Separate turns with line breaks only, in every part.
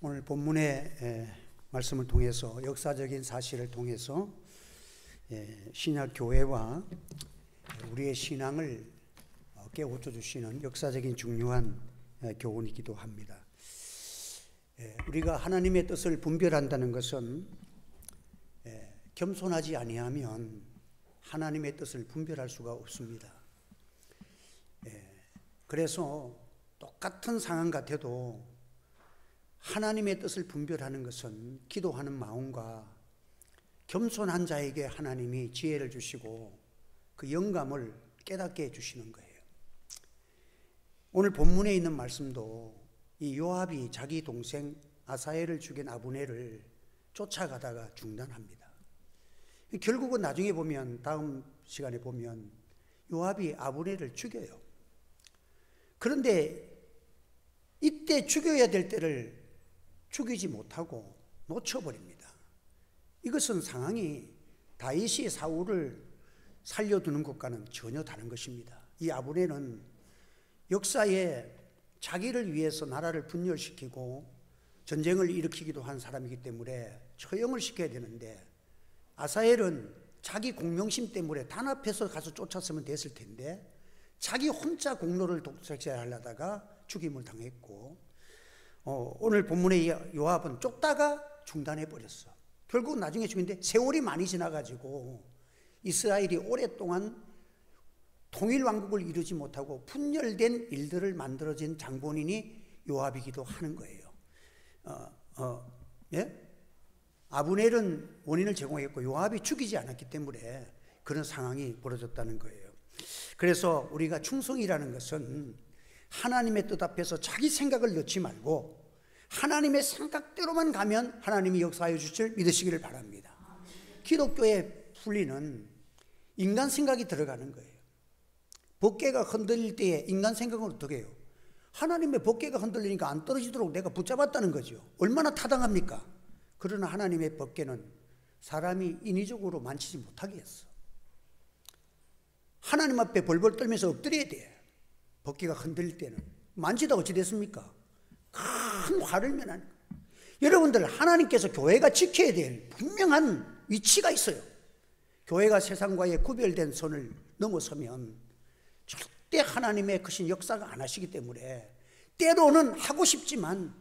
오늘 본문의 말씀을 통해서 역사적인 사실을 통해서 신약 교회와 우리의 신앙을 깨우쳐 주시는 역사적인 중요한 교훈이기도 합니다. 우리가 하나님의 뜻을 분별한다는 것은 겸손하지 아니하면 하나님의 뜻을 분별할 수가 없습니다. 그래서 똑같은 상황 같아도 하나님의 뜻을 분별하는 것은 기도하는 마음과 겸손한 자에게 하나님이 지혜를 주시고 그 영감을 깨닫게 해주시는 거예요. 오늘 본문에 있는 말씀도 이 요압이 자기 동생 아사엘을 죽인 아브넬을 쫓아가다가 중단합니다. 결국은 나중에 보면, 다음 시간에 보면 요압이 아브넬을 죽여요. 그런데 이때 죽여야 될 때를 죽이지 못하고 놓쳐버립니다. 이것은 상황이 다윗이 사울을 살려두는 것과는 전혀 다른 것입니다. 이 아브넬은 역사에 자기를 위해서 나라를 분열시키고 전쟁을 일으키기도 한 사람이기 때문에 처형을 시켜야 되는데, 아사엘은 자기 공명심 때문에 단합해서 가서 쫓았으면 됐을 텐데 자기 혼자 공로를 독차지하려다가 죽임을 당했고, 오늘 본문의 요압은 쫓다가 중단해버렸어. 결국 나중에 죽인데 세월이 많이 지나가지고 이스라엘이 오랫동안 통일왕국을 이루지 못하고 분열된 일들을 만들어진 장본인이 요압이기도 하는 거예요. 아브넬은 원인을 제공했고 요압이 죽이지 않았기 때문에 그런 상황이 벌어졌다는 거예요. 그래서 우리가 충성이라는 것은 하나님의 뜻 앞에서 자기 생각을 넣지 말고 하나님의 생각대로만 가면 하나님이 역사해 주실 믿으시기를 바랍니다. 기독교의 풀리는 인간 생각이 들어가는 거예요. 법궤가 흔들릴 때에 인간 생각은 어떻게 해요? 하나님의 법궤가 흔들리니까 안 떨어지도록 내가 붙잡았다는 거죠. 얼마나 타당합니까? 그러나 하나님의 법궤는 사람이 인위적으로 만지지 못하게 했어. 하나님 앞에 벌벌 떨면서 엎드려야 돼. 법궤가 흔들릴 때는. 만지다 어찌 됐습니까? 큰 화를 면하는 거예요. 여러분들, 하나님께서 교회가 지켜야 될 분명한 위치가 있어요. 교회가 세상과의 구별된 선을 넘어서면 절대 하나님의 크신 역사가 안 하시기 때문에 때로는 하고 싶지만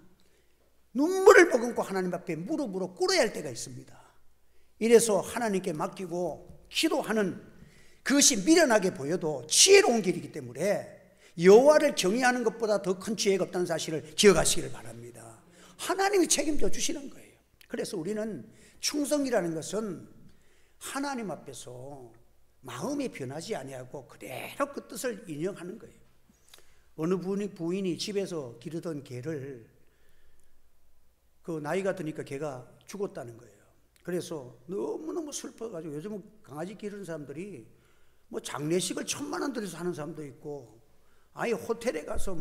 눈물을 머금고 하나님 앞에 무릎으로 꿇어야 할 때가 있습니다. 이래서 하나님께 맡기고 기도하는 그것이 미련하게 보여도 지혜로운 길이기 때문에 여호와를 경외하는 것보다 더 큰 지혜가 없다는 사실을 기억하시기를 바랍니다. 하나님이 책임져 주시는 거예요. 그래서 우리는 충성이라는 것은 하나님 앞에서 마음이 변하지 아니하고 그대로 그 뜻을 인정하는 거예요. 어느 부인이 집에서 기르던 개를 그 나이가 드니까 개가 죽었다는 거예요. 그래서 너무너무 슬퍼가지고, 요즘은 강아지 기르는 사람들이 뭐 장례식을 1,000,000원 들여서 하는 사람도 있고, 아예 호텔에 가서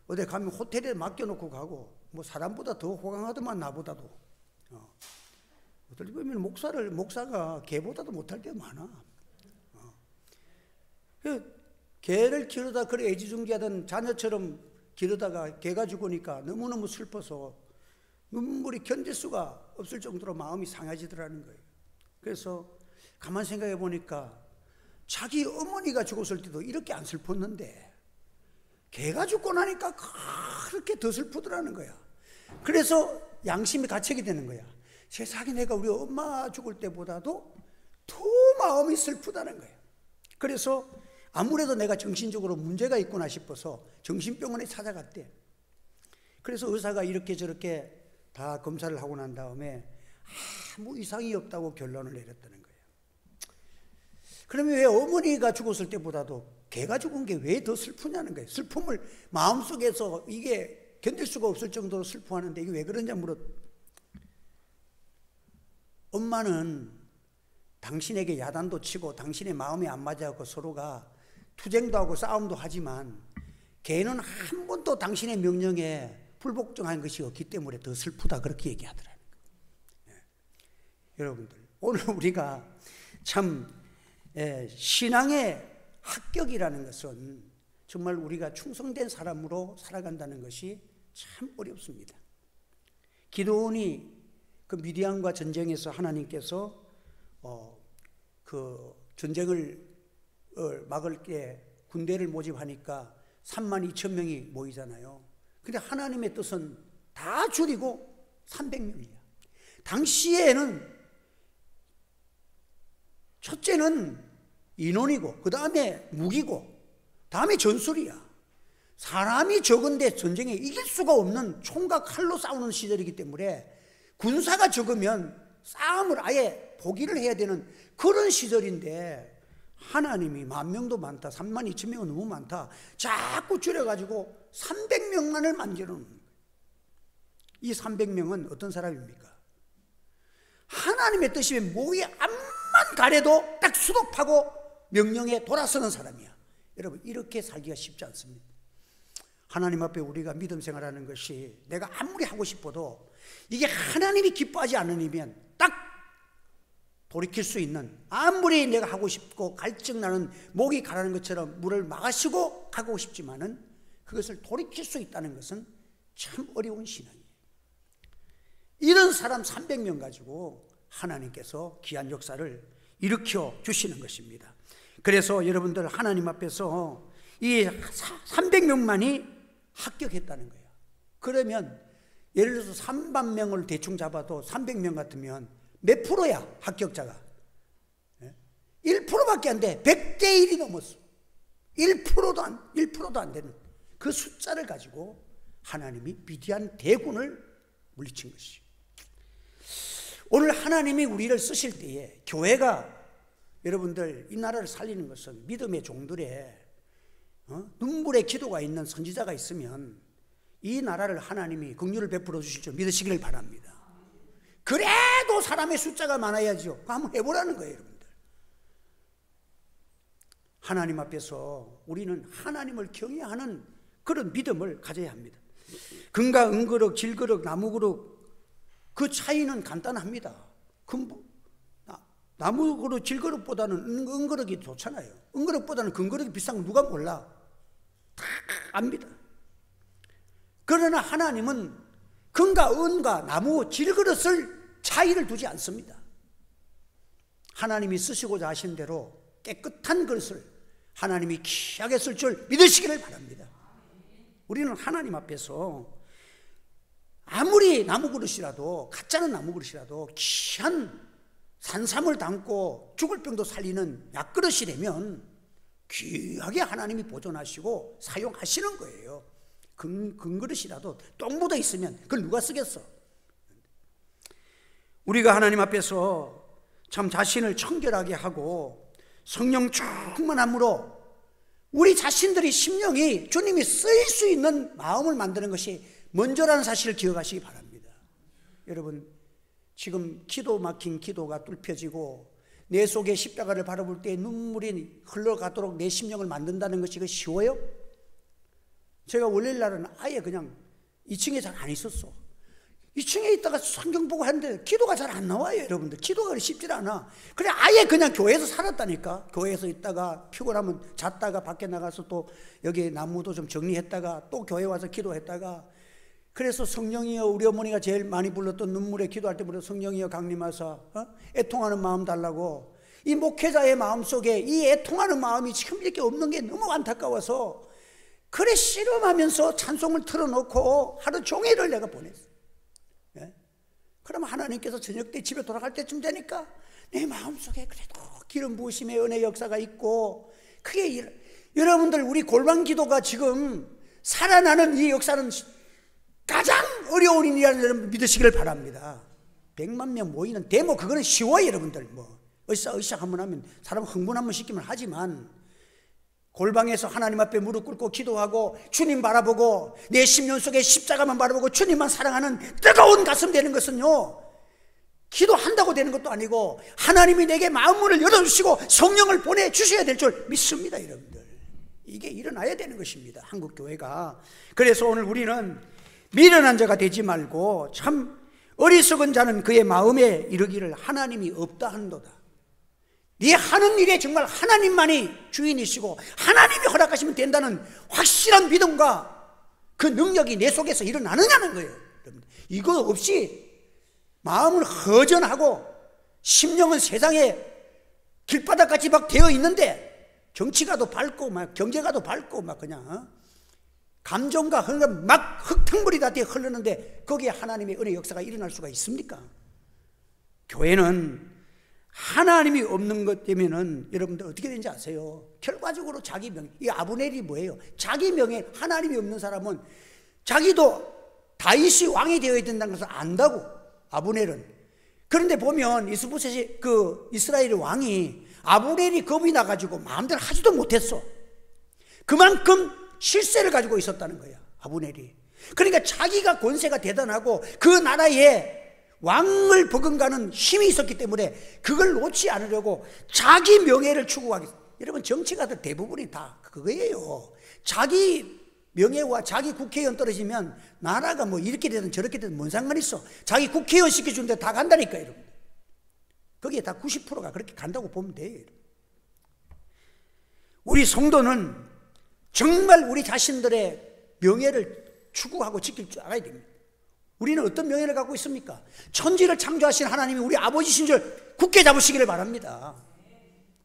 어디 가면 호텔에 맡겨놓고 가고, 뭐 사람보다 더 호강하더만 나보다도. 어떨 때 보면 목사가 개보다도 못할 때가 많아. 개를 기르다 그래 애지중지하던 자녀처럼 기르다가 개가 죽으니까 너무너무 슬퍼서 눈물이 견딜 수가 없을 정도로 마음이 상해지더라는 거예요. 그래서 가만 생각해 보니까 자기 어머니가 죽었을 때도 이렇게 안 슬펐는데 개가 죽고 나니까 그렇게 더 슬프더라는 거야. 그래서 양심이 가책이 되는 거야. 세상에 내가 우리 엄마 죽을 때보다도 더 마음이 슬프다는 거야. 그래서 아무래도 내가 정신적으로 문제가 있구나 싶어서 정신병원에 찾아갔대. 그래서 의사가 이렇게 저렇게 다 검사를 하고 난 다음에 아무 이상이 없다고 결론을 내렸다는 거예요. 그러면 왜 어머니가 죽었을 때보다도 개가 죽은 게 왜 더 슬프냐는 거예요. 슬픔을 마음속에서 이게 견딜 수가 없을 정도로 슬퍼하는데 이게 왜 그러냐 엄마는 당신에게 야단도 치고 당신의 마음이 안 맞아서 서로가 투쟁도 하고 싸움도 하지만 개는 한 번도 당신의 명령에 불복종한 것이 없기 때문에 더 슬프다, 그렇게 얘기하더라는 거예요. 여러분들, 오늘 우리가 참 신앙의 합격이라는 것은 정말 우리가 충성된 사람으로 살아간다는 것이 참 어렵습니다. 기드온이 그 미디안과 전쟁에서 하나님께서 그 전쟁을 막을 때 군대를 모집하니까 32,000명이 모이잖아요. 근데 하나님의 뜻은 다 줄이고 300명이야. 당시에는 첫째는 인원이고, 그 다음에 무기고, 다음에 전술이야. 사람이 적은데 전쟁에 이길 수가 없는 총과 칼로 싸우는 시절이기 때문에 군사가 적으면 싸움을 아예 포기를 해야 되는 그런 시절인데, 하나님이 10,000명도 많다, 32,000명은 너무 많다, 자꾸 줄여가지고 300명만을 만들어놓는 거예요. 이 300명은 어떤 사람입니까? 하나님의 뜻이면 목이 암만 가려도 딱 수독하고 명령에 돌아서는 사람이야. 여러분, 이렇게 살기가 쉽지 않습니다. 하나님 앞에 우리가 믿음 생활하는 것이 내가 아무리 하고 싶어도 이게 하나님이 기뻐하지 않으면 딱 돌이킬 수 있는, 아무리 내가 하고 싶고 갈증나는 목이 가라는 것처럼 물을 마시고 가고 싶지만은 그것을 돌이킬 수 있다는 것은 참 어려운 신앙이에요. 이런 사람 300명 가지고 하나님께서 귀한 역사를 일으켜 주시는 것입니다. 그래서 여러분들, 하나님 앞에서 이 300명만이 합격했다는 거예요. 그러면 예를 들어서 3만 명을 대충 잡아도 300명 같으면 몇 프로야 합격자가? 1%밖에 안 돼. 100대 1이 넘었어. 1%도 안 되는 그 숫자를 가지고 하나님이 미디안 대군을 물리친 것이죠. 오늘 하나님이 우리를 쓰실 때에 교회가, 여러분들, 이 나라를 살리는 것은 믿음의 종들의 눈물의 기도가 있는 선지자가 있으면 이 나라를 하나님이 긍휼을 베풀어 주실 줄 믿으시기를 바랍니다. 그래도 사람의 숫자가 많아야죠. 한번 해보라는 거예요, 여러분들. 하나님 앞에서 우리는 하나님을 경외하는 그런 믿음을 가져야 합니다. 금과 은그릇, 질그릇, 나무그릇, 그 차이는 간단합니다. 나무그릇, 질그릇보다는 은그릇이 좋잖아요. 은그릇보다는 금그릇이 비싼 거 누가 몰라? 다 압니다. 그러나 하나님은 금과 은과 나무, 질그릇을 차이를 두지 않습니다. 하나님이 쓰시고자 하신 대로 깨끗한 그릇을 하나님이 귀하게 쓸 줄 믿으시기를 바랍니다. 우리는 하나님 앞에서 아무리 나무 그릇이라도, 가짜는 나무 그릇이라도 귀한 산삼을 담고 죽을 병도 살리는 약그릇이 되면 귀하게 하나님이 보존하시고 사용하시는 거예요. 금그릇이라도 똥 묻어 있으면 그걸 누가 쓰겠어? 우리가 하나님 앞에서 참 자신을 청결하게 하고 성령 충만함으로 우리 자신들이 심령이 주님이 쓰일 수 있는 마음을 만드는 것이 먼저라는 사실을 기억하시기 바랍니다. 여러분, 지금 기도 막힌 기도가 뚫혀지고 내 속에 십자가를 바라볼 때 눈물이 흘러가도록 내 심령을 만든다는 것이 쉬워요? 제가 월요일 날은 아예 그냥 2층에 잘 안 있었어. 2층에 있다가 성경 보고 하는데 기도가 잘 안 나와요, 여러분들. 기도가 쉽지 않아. 그래, 아예 그냥 교회에서 살았다니까. 교회에서 있다가 피곤하면 잤다가 밖에 나가서 또 여기 나무도 좀 정리했다가 또 교회 와서 기도했다가, 그래서 성령이여, 우리 어머니가 제일 많이 불렀던 눈물에 기도할 때부터 성령이여 강림하사 애통하는 마음 달라고. 이 목회자의 마음속에 이 애통하는 마음이 지금 이렇게 없는 게 너무 안타까워서 그래 씨름하면서 찬송을 틀어놓고 하루 종일을 내가 보냈어. 그러면 하나님께서 저녁 때 집에 돌아갈 때쯤 되니까 내 마음속에 그래도 기름 부으심의 은혜 역사가 있고, 그게 여러분들, 우리 골방 기도가 지금 살아나는 이 역사는 가장 어려운 일이라는 여러분 믿으시기를 바랍니다. 100만 명 모이는 데모, 그거는 쉬워요, 여러분들. 뭐 으쌰으쌰 한번 하면 사람 흥분 한번 시키면 하지만, 골방에서 하나님 앞에 무릎 꿇고 기도하고 주님 바라보고 내 심령 속에 십자가만 바라보고 주님만 사랑하는 뜨거운 가슴 되는 것은요, 기도한다고 되는 것도 아니고 하나님이 내게 마음문을 열어주시고 성령을 보내주셔야 될 줄 믿습니다, 여러분들. 이게 일어나야 되는 것입니다, 한국교회가. 그래서 오늘 우리는 미련한 자가 되지 말고 참 어리석은 자는 그의 마음에 이르기를 하나님이 없다 한도다. 네 하는 일에 정말 하나님만이 주인이시고 하나님이 허락하시면 된다는 확실한 믿음과 그 능력이 내 속에서 일어나느냐는 거예요. 이거 없이 마음을 허전하고 심령은 세상에 길바닥같이 막 되어 있는데 정치가도 밝고 막 경제가도 밝고 막 그냥 감정과 막 흙탕물이 다 되어 흐르는데 거기에 하나님의 은혜 역사가 일어날 수가 있습니까? 교회는 하나님이 없는 것 때문에는 여러분들 어떻게 되는지 아세요? 결과적으로 자기 명예, 이 아브넬이 뭐예요? 자기 명예, 하나님이 없는 사람은 자기도 다윗이 왕이 되어야 된다는 것을 안다고, 아브넬은. 그런데 보면 이스보셋이 그 이스라엘 왕이 아브넬이 겁이 나가지고 마음대로 하지도 못했어. 그만큼 실세를 가지고 있었다는 거야, 아브넬이. 그러니까 자기가 권세가 대단하고 그 나라에 왕을 버금가는 힘이 있었기 때문에 그걸 놓지 않으려고 자기 명예를 추구하기. 여러분, 정치가들 대부분이 다 그거예요. 자기 명예와 자기 국회의원 떨어지면 나라가 뭐 이렇게 되든 저렇게 되든 뭔 상관 있어. 자기 국회의원 시켜주는데 다 간다니까, 여러분. 거기에 다 90%가 그렇게 간다고 보면 돼요. 우리 성도는 정말 우리 자신들의 명예를 추구하고 지킬 줄 알아야 됩니다. 우리는 어떤 명예를 갖고 있습니까? 천지를 창조하신 하나님이 우리 아버지신 줄 굳게 잡으시기를 바랍니다.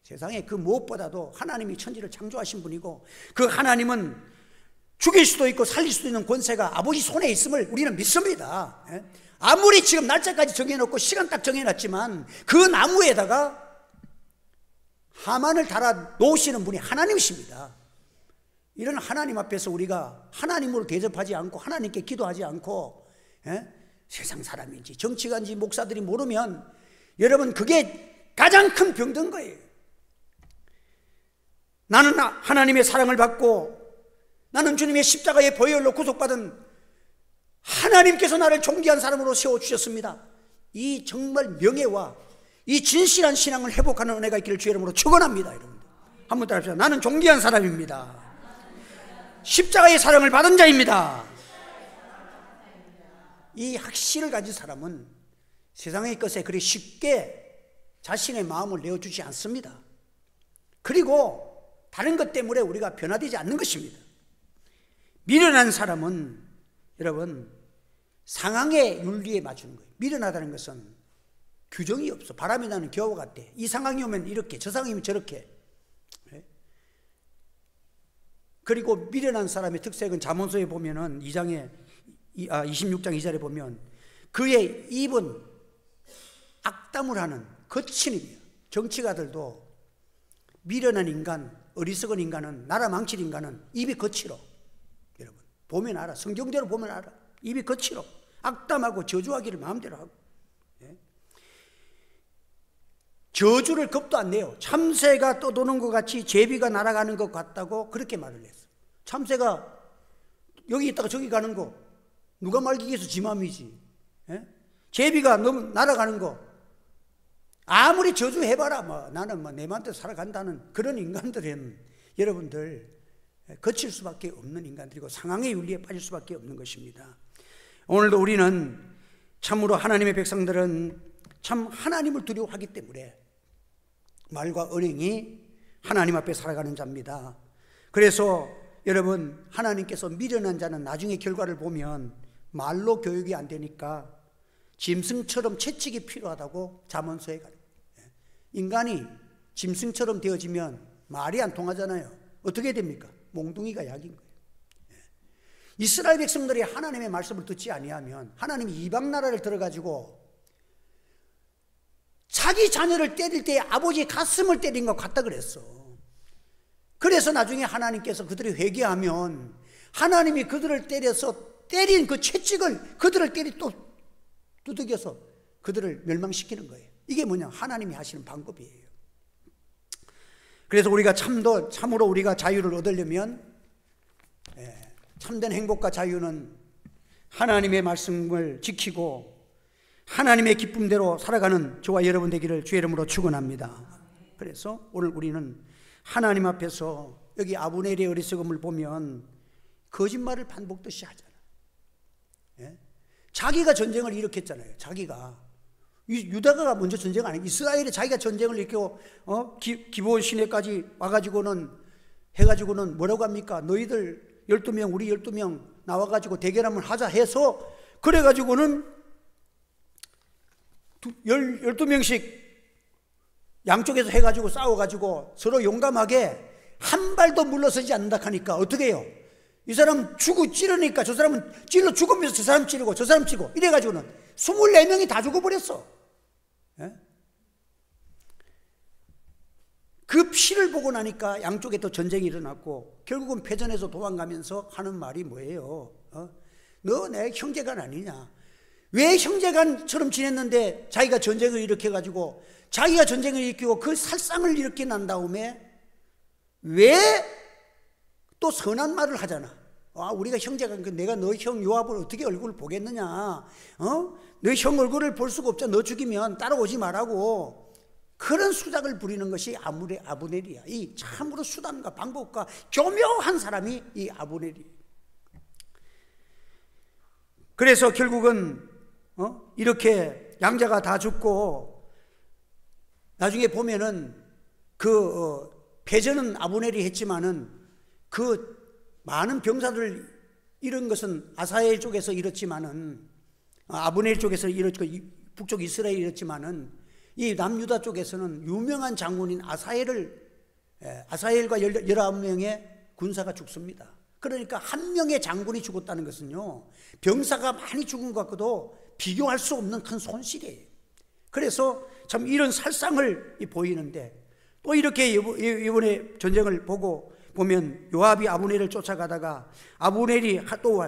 세상에 그 무엇보다도 하나님이 천지를 창조하신 분이고 그 하나님은 죽일 수도 있고 살릴 수도 있는 권세가 아버지 손에 있음을 우리는 믿습니다. 아무리 지금 날짜까지 정해놓고 시간 딱 정해놨지만 그 나무에다가 하만을 달아 놓으시는 분이 하나님이십니다. 이런 하나님 앞에서 우리가 하나님으로 대접하지 않고 하나님께 기도하지 않고 세상 사람인지 정치가인지 목사들이 모르면 여러분 그게 가장 큰 병든 거예요. 나는 하나님의 사랑을 받고 나는 주님의 십자가의 보혈로 구속받은 하나님께서 나를 존귀한 사람으로 세워주셨습니다. 이 정말 명예와 이 진실한 신앙을 회복하는 은혜가 있기를 주의 이름으로 축원합니다. 여러분들 한번 따라합시다. 나는 존귀한 사람입니다. 십자가의 사랑을 받은 자입니다. 이 확신을 가진 사람은 세상의 것에 그리 쉽게 자신의 마음을 내어주지 않습니다. 그리고 다른 것 때문에 우리가 변화되지 않는 것입니다. 미련한 사람은 여러분 상황의 윤리에 맞추는 거예요. 미련하다는 것은 규정이 없어. 바람이 나는 겨우 같아. 이 상황이 오면 이렇게, 저 상황이 오면 저렇게. 그리고 미련한 사람의 특색은 잠언서에 보면은 26장 2절에 보면 그의 입은 악담을 하는 거친 입이에요. 정치가들도 미련한 인간, 어리석은 인간은, 나라 망칠 인간은 입이 거칠어. 여러분 보면 알아. 성경대로 보면 알아. 입이 거칠어. 악담하고 저주하기를 마음대로 하고. 저주를 겁도 안 내요. 참새가 떠도는 것 같이 제비가 날아가는 것 같다고 그렇게 말을 했어. 참새가 여기 있다가 저기 가는 거 누가 말기기 위해서 지 맘이지. 제비가 너무 날아가는 거 아무리 저주해봐라 뭐 나는 뭐 내 맘대로 살아간다는 그런 인간들은 여러분들 거칠 수밖에 없는 인간들이고 상황의 윤리에 빠질 수밖에 없는 것입니다. 오늘도 우리는 참으로 하나님의 백성들은 참 하나님을 두려워하기 때문에 말과 언행이 하나님 앞에 살아가는 자입니다. 그래서 여러분 하나님께서 미련한 자는 나중에 결과를 보면 말로 교육이 안 되니까 짐승처럼 채찍이 필요하다고 잠언서에 가요. 인간이 짐승처럼 되어지면 말이 안 통하잖아요. 어떻게 됩니까? 몽둥이가 약인 거예요. 이스라엘 백성들이 하나님의 말씀을 듣지 아니하면 하나님이 이방 나라를 들어가지고 자기 자녀를 때릴 때 아버지의 가슴을 때린 것 같다 그랬어. 그래서 나중에 하나님께서 그들이 회개하면 하나님이 그들을 때려서 때린 그 채찍을 그들을 또 두들겨서 그들을 멸망시키는 거예요. 이게 뭐냐? 하나님이 하시는 방법이에요. 그래서 우리가 참으로 우리가 자유를 얻으려면 참된 행복과 자유는 하나님의 말씀을 지키고 하나님의 기쁨대로 살아가는 저와 여러분 되기를 주의 이름으로 축원합니다. 그래서 오늘 우리는 하나님 앞에서 여기 아브넬의 어리석음을 보면 거짓말을 반복듯이 하잖아요. 자기가 전쟁을 일으켰잖아요. 자기가 유다가 먼저 전쟁 안 해. 이스라엘이 자기가 전쟁을 일으키고 기브온 시내까지 와가지고는 해가지고는 뭐라고 합니까? 너희들 12명, 우리 12명 나와가지고 대결 한번 하자 해서, 그래가지고는 12명씩 양쪽에서 해가지고 싸워가지고 서로 용감하게 한 발도 물러서지 않는다 하니까 어떻게 해요? 이 사람 죽고 찌르니까 저 사람은 찔러 죽으면서 저 사람 찌르고 저 사람 찌르고 이래가지고는 24명이 다 죽어버렸어. 예? 그 피를 보고 나니까 양쪽에 또 전쟁이 일어났고, 결국은 패전해서 도망가면서 하는 말이 뭐예요? 너 내 형제간 아니냐? 왜 형제간처럼 지냈는데 자기가 전쟁을 일으켜가지고 자기가 전쟁을 일으키고 그 살상을 일으켜 난 다음에 왜 또 선한 말을 하잖아. 우리가 형제간, 내가 너 형 요압을 어떻게 얼굴을 보겠느냐? 너 형 얼굴을 볼 수가 없잖아. 너 죽이면 따라오지 말라고. 그런 수작을 부리는 것이 아브넬이야. 이 참으로 수단과 방법과 교묘한 사람이 이 아브넬이에요. 그래서 결국은 이렇게 양자가 다 죽고, 나중에 보면은 패전은 아브넬이 했지만은 그 많은 병사들 잃은 것은 아사엘 쪽에서 잃었지만은, 아브넬 쪽에서 잃었고 북쪽 이스라엘이 잃었지만은, 이 남유다 쪽에서는 유명한 장군인 아사엘과 19명의 군사가 죽습니다. 그러니까 한 명의 장군이 죽었다는 것은요, 병사가 많이 죽은 것 같고도 비교할 수 없는 큰 손실이에요. 그래서 참 이런 살상을 보이는데, 또 이렇게 이번에 전쟁을 보면 요압이 아브넬을 쫓아가다가 아브넬이 또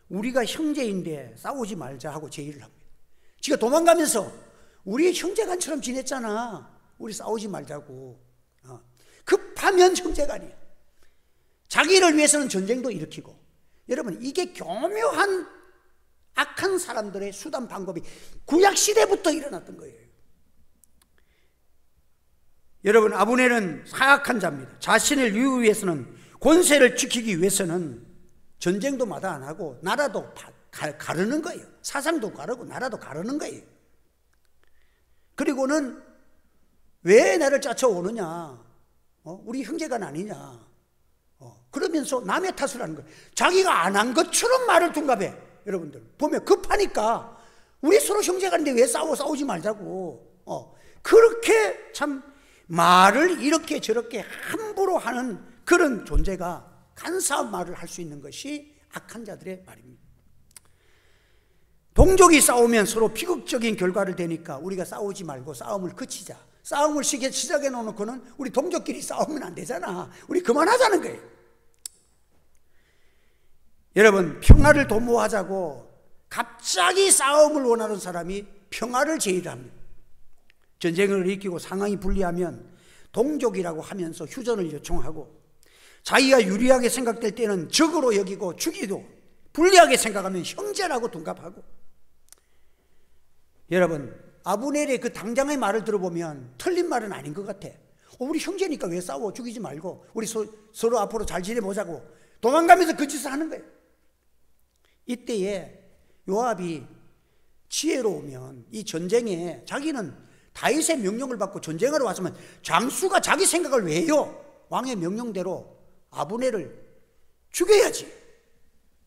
우리가 형제인데 싸우지 말자 하고 제의를 합니다. 지가 도망가면서 우리 형제간처럼 지냈잖아, 우리 싸우지 말자고. 급하면 형제간이야. 자기를 위해서는 전쟁도 일으키고. 여러분, 이게 교묘한 악한 사람들의 수단 방법이 구약시대부터 일어났던 거예요. 여러분, 아브넬은 사악한 자입니다. 자신을 이루기 위해서는, 권세를 지키기 위해서는 전쟁도 마다 안 하고 나라도 가르는 거예요. 사상도 가르고 나라도 가르는 거예요. 그리고는 왜 나를 쫓아오느냐, 우리 형제간 아니냐, 그러면서 남의 탓을 하는 거예요. 자기가 안 한 것처럼 말을 둔갑해. 여러분들 보면 급하니까 우리 서로 형제간인데 왜 싸우지 말자고. 그렇게 참 말을 이렇게 저렇게 함부로 하는 그런 존재가 간사한 말을 할 수 있는 것이 악한 자들의 말입니다. 동족이 싸우면 서로 비극적인 결과를 대니까 우리가 싸우지 말고 싸움을 그치자. 싸움을 시작해 놓고는 우리 동족끼리 싸우면 안 되잖아. 우리 그만하자는 거예요. 여러분, 평화를 도모하자고 갑자기 싸움을 원하는 사람이 평화를 제의합니다. 전쟁을 일으키고 상황이 불리하면 동족이라고 하면서 휴전을 요청하고, 자기가 유리하게 생각될 때는 적으로 여기고 죽이도 불리하게 생각하면 형제라고 둔갑하고. 여러분, 아브넬의 그 당장의 말을 들어보면 틀린 말은 아닌 것 같아. 우리 형제니까 왜 싸워? 죽이지 말고 우리 서로 앞으로 잘 지내보자고 도망가면서 그 짓을 하는 거예요. 이때에 요압이 지혜로우면 이 전쟁에, 자기는 다윗의 명령을 받고 전쟁하러 왔으면 장수가 자기 생각을 왜 해요? 왕의 명령대로 아브넬을 죽여야지.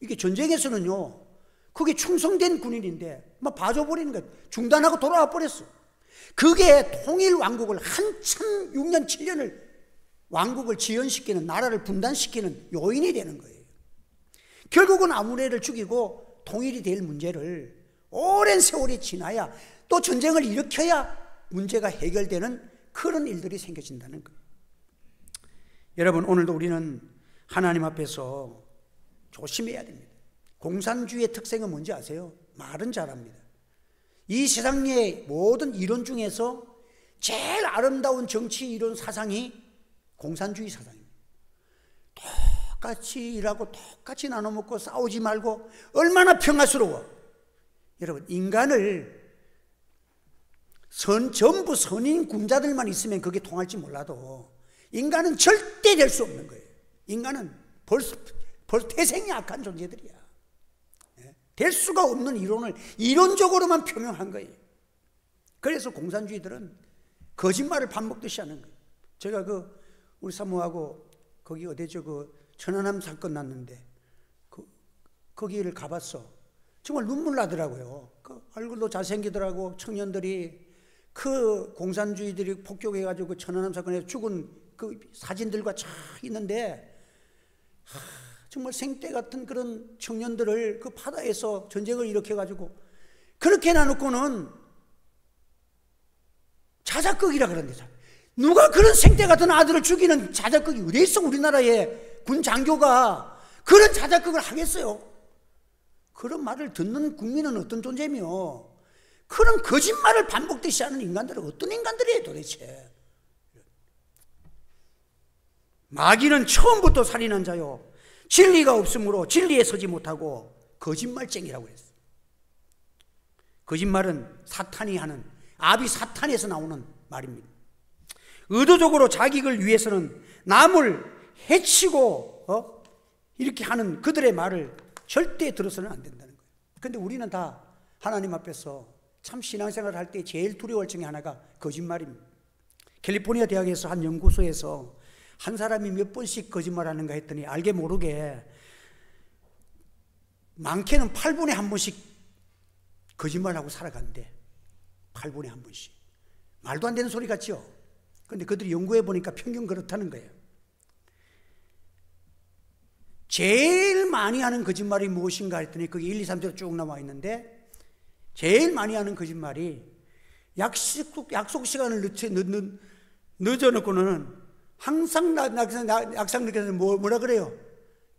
이게 전쟁에서는요, 그게 충성된 군인인데 막 봐줘버리는 거예요. 중단하고 돌아와 버렸어. 그게 통일 왕국을 한참 6년 7년을 왕국을 지연시키는, 나라를 분단시키는 요인이 되는 거예요. 결국은 아브넬을 죽이고 통일이 될 문제를 오랜 세월이 지나야, 또 전쟁을 일으켜야 문제가 해결되는 그런 일들이 생겨진다는 거예요. 여러분, 오늘도 우리는 하나님 앞에서 조심해야 됩니다. 공산주의의 특성은 뭔지 아세요? 말은 잘합니다. 이 세상의 모든 이론 중에서 제일 아름다운 정치 이론 사상이 공산주의 사상입니다. 똑같이 일하고 똑같이 나눠 먹고 싸우지 말고 얼마나 평화스러워. 여러분, 인간을 전부 선인 군자들만 있으면 그게 통할지 몰라도 인간은 절대 될 수 없는 거예요. 인간은 벌써 태생이 악한 존재들이야. 될 수가 없는 이론을 이론적으로만 표명한 거예요. 그래서 공산주의들은 거짓말을 밥 먹듯이 하는 거예요. 제가 우리 사모하고 거기 어디죠? 천안함 사건 났는데 거기를 가봤어. 정말 눈물 나더라고요. 얼굴도 잘생기더라고. 청년들이 그 공산주의들이 폭격해가지고 그 천안함 사건에 죽은 그 사진들과 쫙 있는데 정말 생떼 같은 그런 청년들을 그 바다에서 전쟁을 일으켜가지고 그렇게 놔놓고는 자작극이라 그러는데, 누가 그런 생떼 같은 아들을 죽이는 자작극이 어디 있어? 우리나라에 군 장교가 그런 자작극을 하겠어요? 그런 말을 듣는 국민은 어떤 존재며, 그런 거짓말을 반복듯이 하는 인간들은 어떤 인간들이에요 도대체? 마귀는 처음부터 살인한 자요, 진리가 없으므로 진리에 서지 못하고 거짓말쟁이라고 했어요. 거짓말은 사탄이 하는, 아비 사탄에서 나오는 말입니다. 의도적으로 자기를 위해서는 남을 해치고 이렇게 하는 그들의 말을 절대 들어서는 안 된다는 거예요. 그런데 우리는 다 하나님 앞에서 참 신앙생활을 할 때 제일 두려울 중에 하나가 거짓말입니다. 캘리포니아 대학에서 한 연구소에서 한 사람이 몇 번씩 거짓말하는가 했더니 알게 모르게 많게는 8분에 한 번씩 거짓말하고 살아간대. 8분에 한 번씩. 말도 안 되는 소리 같죠? 그런데 그들이 연구해 보니까 평균 그렇다는 거예요. 제일 많이 하는 거짓말이 무엇인가 했더니 그게 1, 2, 3대로 쭉 나와 있는데, 제일 많이 하는 거짓말이 약속 시간을 늦어놓고는 항상 약속 늦게서 뭐라 그래요?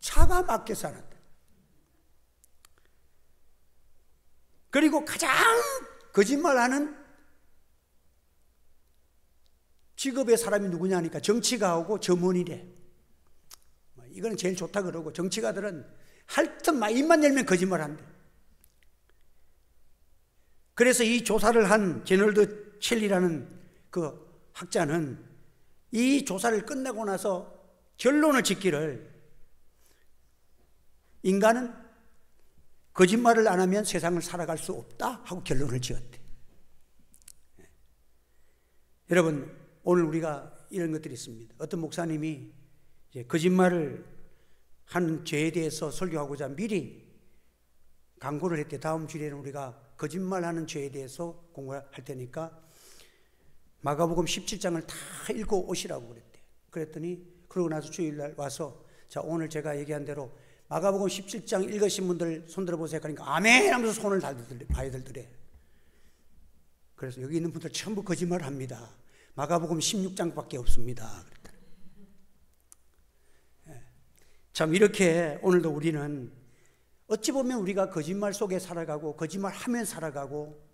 차가 막혀서 안 한다. 그리고 가장 거짓말하는 직업의 사람이 누구냐 하니까 정치가하고 점원이래. 이거는 제일 좋다 그러고, 정치가들은 하여튼 막 입만 열면 거짓말한대. 그래서 이 조사를 한 제널드 첼리라는 그 학자는 이 조사를 끝내고 나서 결론을 짓기를, 인간은 거짓말을 안 하면 세상을 살아갈 수 없다 하고 결론을 지었대. 여러분, 오늘 우리가 이런 것들이 있습니다. 어떤 목사님이 이제 거짓말을 하는 죄에 대해서 설교하고자 미리 강구를 했대. 다음 주에는 우리가 거짓말하는 죄에 대해서 공부할 테니까 마가복음 17장을 다 읽고 오시라고 그랬대. 그랬더니 그러고 나서 주일날 와서, 자, 오늘 제가 얘기한 대로 마가복음 17장 읽으신 분들 손 들어보세요. 그러니까 아멘 하면서 손을 봐야 들더래. 그래서 여기 있는 분들 전부 거짓말 합니다. 마가복음 16장밖에 없습니다. 참, 이렇게 오늘도 우리는 어찌 보면 우리가 거짓말 속에 살아가고 거짓말하면 살아가고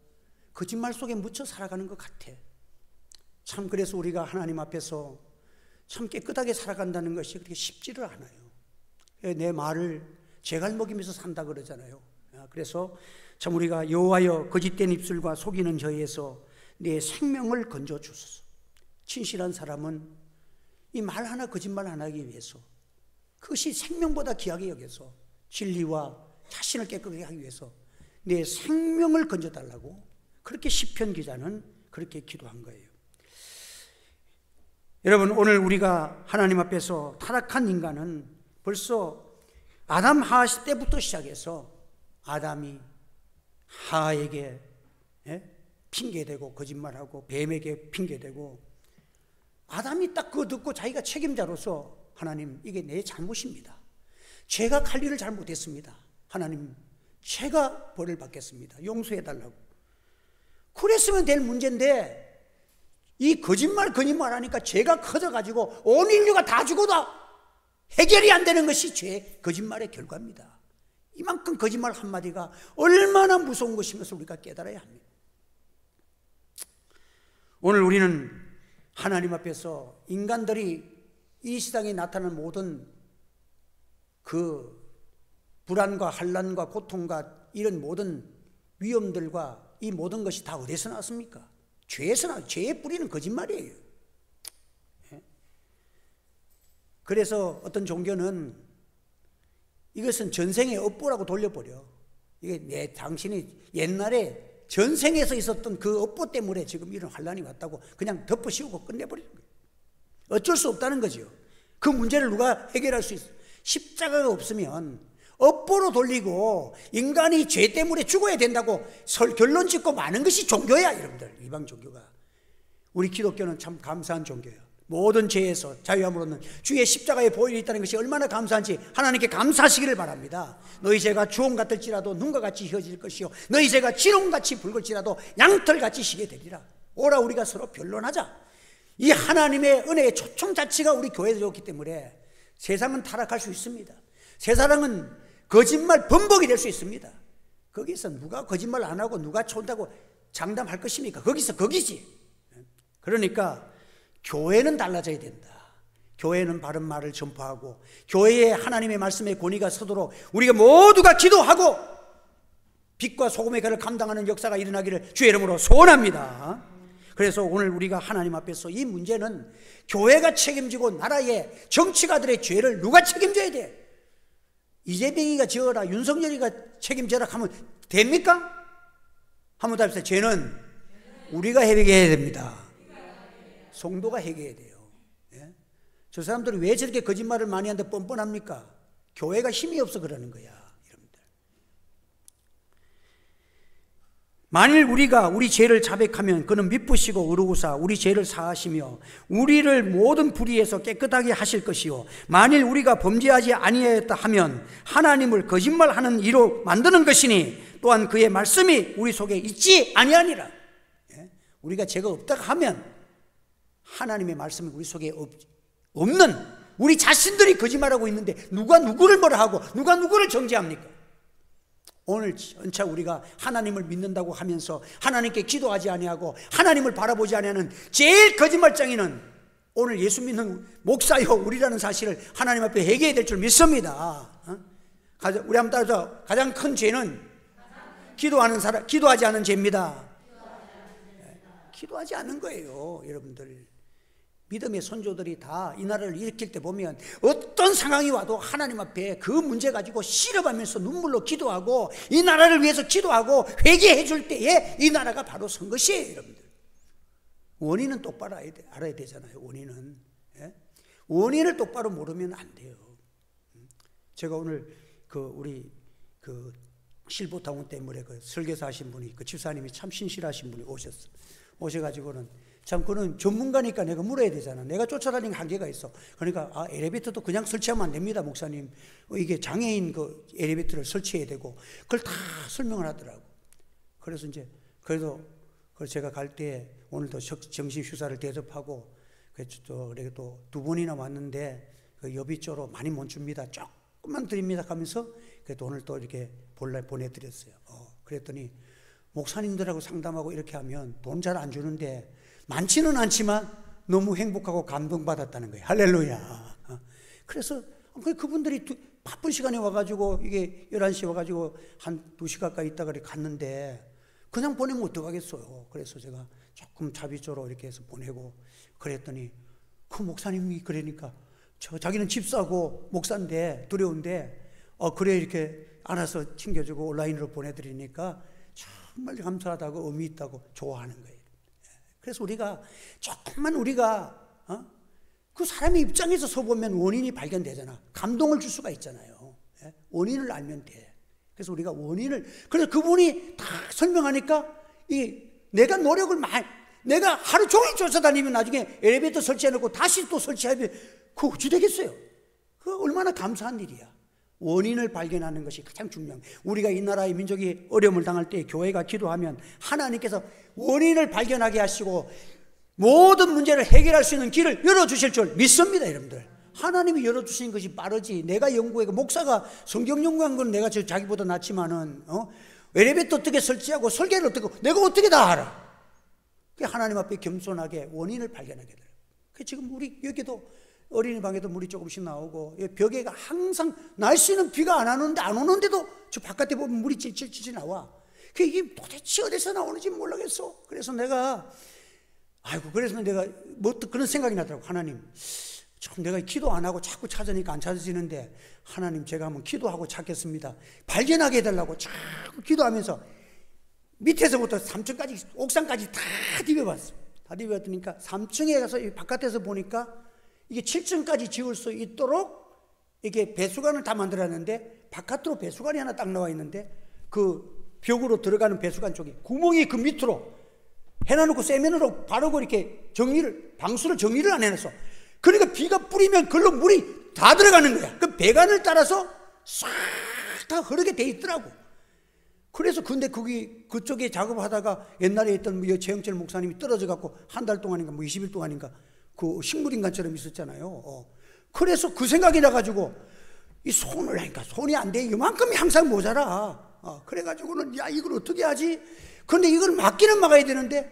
거짓말 속에 묻혀 살아가는 것 같아. 참, 그래서 우리가 하나님 앞에서 참 깨끗하게 살아간다는 것이 그렇게 쉽지를 않아요. 내 말을 제갈 먹이면서 산다 그러잖아요. 그래서 참 우리가 여호와여 거짓된 입술과 속이는 저에서 내 생명을 건져 주소서. 진실한 사람은 이 말 하나 거짓말 안 하기 위해서, 그것이 생명보다 귀하게 여겨서 진리와 자신을 깨끗하게 하기 위해서 내 생명을 건져달라고, 그렇게 시편 기자는 그렇게 기도한 거예요. 여러분, 오늘 우리가 하나님 앞에서 타락한 인간은 벌써 아담 하와 때부터 시작해서 아담이 하와에게 핑계대고 거짓말하고 뱀에게 핑계대고, 아담이 딱 그거 듣고 자기가 책임자로서 하나님, 이게 내 잘못입니다. 제가 할 일을 잘못했습니다. 하나님, 제가 벌을 받겠습니다. 용서해달라고. 그랬으면 될 문제인데, 이 거짓말 하니까 죄가 커져가지고 온 인류가 다 죽어도 해결이 안 되는 것이 거짓말의 결과입니다. 이만큼 거짓말 한마디가 얼마나 무서운 것인 것을 우리가 깨달아야 합니다. 오늘 우리는 하나님 앞에서 인간들이 이 세상에 나타나는 모든 그 불안과 환난과 고통과 이런 모든 위험들과 이 모든 것이 다 어디서 나왔습니까? 죄에서 나와요. 죄의 뿌리는 거짓말이에요. 그래서 어떤 종교는 이것은 전생의 업보라고 돌려버려. 이게 당신이 옛날에 전생에서 있었던 그 업보 때문에 지금 이런 환난이 왔다고 그냥 덮어씌우고 끝내버리는 거예요. 어쩔 수 없다는 거죠. 그 문제를 누가 해결할 수 있어요? 십자가가 없으면 업보로 돌리고 인간이 죄 때문에 죽어야 된다고 결론 짓고 마는 것이 종교야, 여러분들. 이방 종교가. 우리 기독교는 참 감사한 종교예요. 모든 죄에서 자유함을 얻는 주의 십자가에 보혈이 있다는 것이 얼마나 감사한지 하나님께 감사하시기를 바랍니다. 너희 죄가 주홍 같을지라도 눈과 같이 희어질 것이요 너희 죄가 진홍같이 붉을지라도 양털같이 희게 되리라. 오라 우리가 서로 변론하자. 이 하나님의 은혜의 초청 자체가 우리 교회에 없기 때문에 세상은 타락할 수 있습니다. 세상은 거짓말 범벅이 될 수 있습니다. 거기서 누가 거짓말 안 하고 누가 촌다고 장담할 것입니까? 거기서 거기지. 그러니까 교회는 달라져야 된다. 교회는 바른 말을 전파하고 교회에 하나님의 말씀의 권위가 서도록 우리가 모두가 기도하고 빛과 소금의 가를 감당하는 역사가 일어나기를 주의 이름으로 소원합니다. 그래서 오늘 우리가 하나님 앞에서 이 문제는 교회가 책임지고 나라의 정치가들의 죄를 누가 책임져야 돼? 이재명이가 지어라, 윤석열이가 책임져라 하면 됩니까? 한번 답시다. 죄는 우리가 해결해야 됩니다. 성도가 해결해야 돼요. 예? 저 사람들이 왜 저렇게 거짓말을 많이 하는데 뻔뻔합니까? 교회가 힘이 없어 그러는 거야, 여러분들. 만일 우리가 우리 죄를 자백하면 그는 미쁘시고 의로우사 우리 죄를 사하시며 우리를 모든 불의에서 깨끗하게 하실 것이요 만일 우리가 범죄하지 아니하였다 하면 하나님을 거짓말하는 이로 만드는 것이니 또한 그의 말씀이 우리 속에 있지 아니하니라. 예? 우리가 죄가 없다 하면 하나님의 말씀이 우리 속에 없는 우리 자신들이 거짓말하고 있는데 누가 누구를 뭐라 하고 누가 누구를 정죄합니까? 오늘 전차 우리가 하나님을 믿는다고 하면서 하나님께 기도하지 아니하고 하나님을 바라보지 아니하는 제일 거짓말쟁이는 오늘 예수 믿는 목사요 우리라는 사실을 하나님 앞에 회개해야 될 줄 믿습니다. 우리 한번 따라서 가장 큰 죄는 기도하지 않은 죄입니다. 기도하지 않는 거예요, 여러분들. 믿음의 선조들이 다 이 나라를 일으킬 때 보면 어떤 상황이 와도 하나님 앞에 그 문제 가지고 씨름하면서 눈물로 기도하고 이 나라를 위해서 기도하고 회개해 줄 때에 이 나라가 바로 선 것이에요, 여러분들. 원인은 똑바로 알아야 되잖아요, 원인은. 예? 원인을 똑바로 모르면 안 돼요. 제가 오늘 우리 실보타운 때문에 설교사 하신 분이 집사님이 참 신실하신 분이 오셔가지고는 참 그는 전문가니까 내가 물어야 되잖아. 내가 쫓아다니는 한계가 있어. 그러니까 엘리베이터도 그냥 설치하면 안 됩니다, 목사님. 이게 장애인 엘리베이터를 설치해야 되고 그걸 다 설명을 하더라고. 그래서 그래서 제가 갈 때 오늘도 정시 휴사를 대접하고 그래서 또 2번이나 왔는데 그 여비조로 많이 못 줍니다. 조금만 드립니다 하면서 그래도 오늘 또 이렇게 보내드렸어요. 그랬더니 목사님들하고 상담하고 이렇게 하면 돈 잘 안 주는데 많지는 않지만 너무 행복하고 감동받았다는 거예요. 할렐루야. 그래서 그분들이 바쁜 시간에 와가지고 이게 11시에 와가지고 한 2시간 가까이 있다가 갔는데 그냥 보내면 어떡하겠어요. 그래서 제가 조금 자비조로 이렇게 해서 보내고 그랬더니 그 목사님이 그러니까 자기는 집사고 목사인데 두려운데 그래 이렇게 알아서 챙겨주고 온라인으로 보내드리니까 정말 감사하다고 의미 있다고 좋아하는 거예요. 그래서 조금만 우리가 그 사람의 입장에서 서보면 원인이 발견되잖아. 감동을 줄 수가 있잖아요. 원인을 알면 돼. 그래서 우리가 그래서 그분이 다 설명하니까 내가 내가 하루 종일 쫓아다니면 나중에 엘리베이터 설치해놓고 다시 또 설치하면 그거 어찌 되겠어요? 그거 얼마나 감사한 일이야. 원인을 발견하는 것이 가장 중요한 거예요. 우리가 이 나라의 민족이 어려움을 당할 때 교회가 기도하면 하나님께서 원인을 발견하게 하시고 모든 문제를 해결할 수 있는 길을 열어주실 줄 믿습니다, 여러분들. 하나님이 열어주신 것이 빠르지. 내가 연구해 목사가 성경 연구한 건 내가 자기보다 낫지만은 엘리베이터 어떻게 설치하고 설계를 어떻게 내가 어떻게 다 알아. 하나님 앞에 겸손하게 원인을 발견하게 돼요. 지금 우리 여기도 어린이방에도 물이 조금씩 나오고 벽에가 항상 날씨는 비가 안 오는데도 저 바깥에 보면 물이 찔찔 나와. 이게 도대체 어디서 나오는지 모르겠어. 그래서 내가 그런 생각이 나더라고. 하나님, 참 내가 기도 안 하고 자꾸 찾으니까 안 찾아지는데 하나님 제가 한번 기도하고 찾겠습니다. 발견하게 해달라고 자꾸 기도하면서 밑에서부터 3층까지 옥상까지 다 디벼봤어. 다 디벼봤으니까 3층에 가서 바깥에서 보니까 이게 7층까지 지을 수 있도록 이게 배수관을 다 만들었는데 바깥으로 배수관이 하나 딱 나와 있는데 그 벽으로 들어가는 배수관 쪽에 구멍이 그 밑으로 해놔놓고 세면으로 바르고 이렇게 방수를 정리를 안 해놨어. 그러니까 비가 뿌리면 그걸로 물이 다 들어가는 거야. 그 배관을 따라서 싹 다 흐르게 돼 있더라고. 그래서 근데 그쪽에 작업하다가 옛날에 있던 최영철 목사님이 떨어져 갖고 한 달 동안인가 20일 동안인가 그 식물인간처럼 있었잖아요. 그래서 그 생각이 나가지고 이 손을 하니까 손이 안 돼. 이만큼이 항상 모자라. 그래가지고는 야 이걸 어떻게 하지? 근데 이걸 막기는 막아야 되는데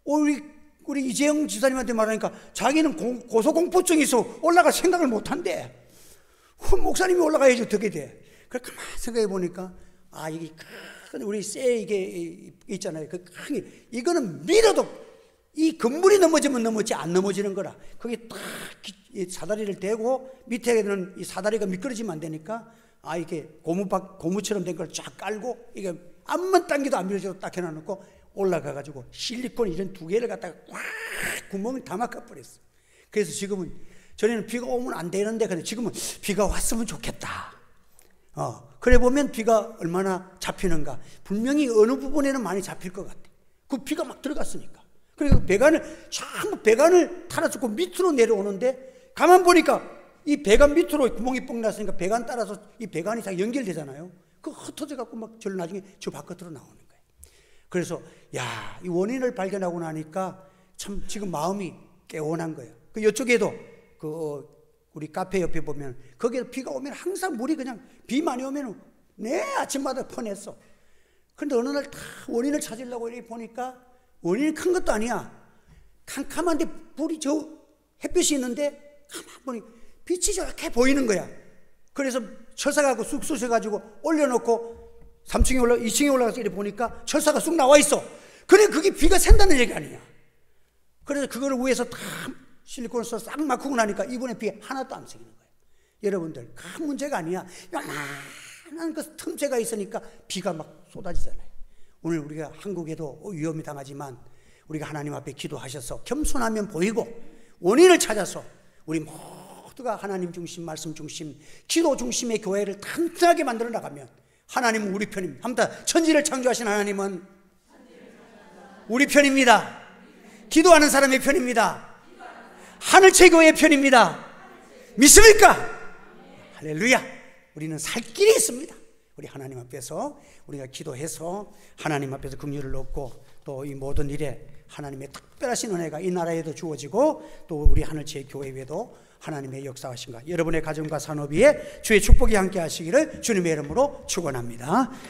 우리 이재영 지사님한테 말하니까 자기는 고소공포증이 있어 올라갈 생각을 못 한대. 목사님이 올라가야지 어떻게 돼? 그래 가만히 생각해 보니까 이게 큰 우리 이게 있잖아요. 그 큰 이거는 밀어도 이 건물이 넘어지면 넘어지 안 넘어지는 거라. 거기 딱 사다리를 대고 밑에는 이 사다리가 미끄러지면 안 되니까 이게 고무처럼 된 걸 쫙 깔고 이게 암만 당겨도 안 밀어져도 딱 해놔놓고 올라가가지고 실리콘 이런 2개를 갖다가 꽉 구멍을 다 막아버렸어. 그래서 지금은 전에는 비가 오면 안 되는데 근데 지금은 비가 왔으면 좋겠다. 그래 보면 비가 얼마나 잡히는가. 분명히 어느 부분에는 많이 잡힐 것 같아. 그 비가 막 들어갔으니까. 그리고 전부 배관을 타라주고 밑으로 내려오는데 가만 보니까 이 배관 밑으로 구멍이 뻥 났으니까 배관 따라서 이 배관이 다 연결되잖아요. 그 흩어져 갖고 막 저 나중에 저 바깥으로 나오는 거예요. 그래서 이 원인을 발견하고 나니까 참 지금 마음이 개운한 거예요. 그 이쪽에도 우리 카페 옆에 보면 거기에 비가 오면 항상 물이 그냥 비 많이 오면 내 아침마다 퍼냈어. 그런데 어느 날 다 원인을 찾으려고 이렇게 보니까 원인이 큰 것도 아니야. 캄캄한데 불이 햇빛이 있는데 가만 보니 빛이 저렇게 보이는 거야. 그래서 철사가 쑥 쑤셔가지고 올려놓고 2층에 올라가서 이렇게 보니까 철사가 쑥 나와 있어. 그래 그게 비가 샌다는 얘기 아니야. 그래서 그거를 위에서 다 실리콘을 써서 싹 막고 나니까 이번에 비 하나도 안 새기는 거예요. 여러분들 큰 문제가 아니야. 요만한 그 틈새가 있으니까 비가 막 쏟아지잖아요. 오늘 우리가 한국에도 위험이 당하지만 우리가 하나님 앞에 기도하셔서 겸손하면 보이고 원인을 찾아서 우리 모두가 하나님 중심, 말씀 중심, 기도 중심의 교회를 튼튼하게 만들어 나가면 하나님은 우리 편입니다. 한번 더 천지를 창조하신 하나님은 우리 편입니다. 기도하는 사람의 편입니다. 하늘 최고의 편입니다. 믿습니까? 할렐루야. 우리는 살 길이 있습니다. 우리 하나님 앞에서 우리가 기도해서 하나님 앞에서 긍휼을 얻고 또 이 모든 일에 하나님의 특별하신 은혜가 이 나라에도 주어지고 또 우리 하늘채 교회에도 하나님의 역사하신가 여러분의 가정과 산업 위에 주의 축복이 함께 하시기를 주님의 이름으로 축원합니다.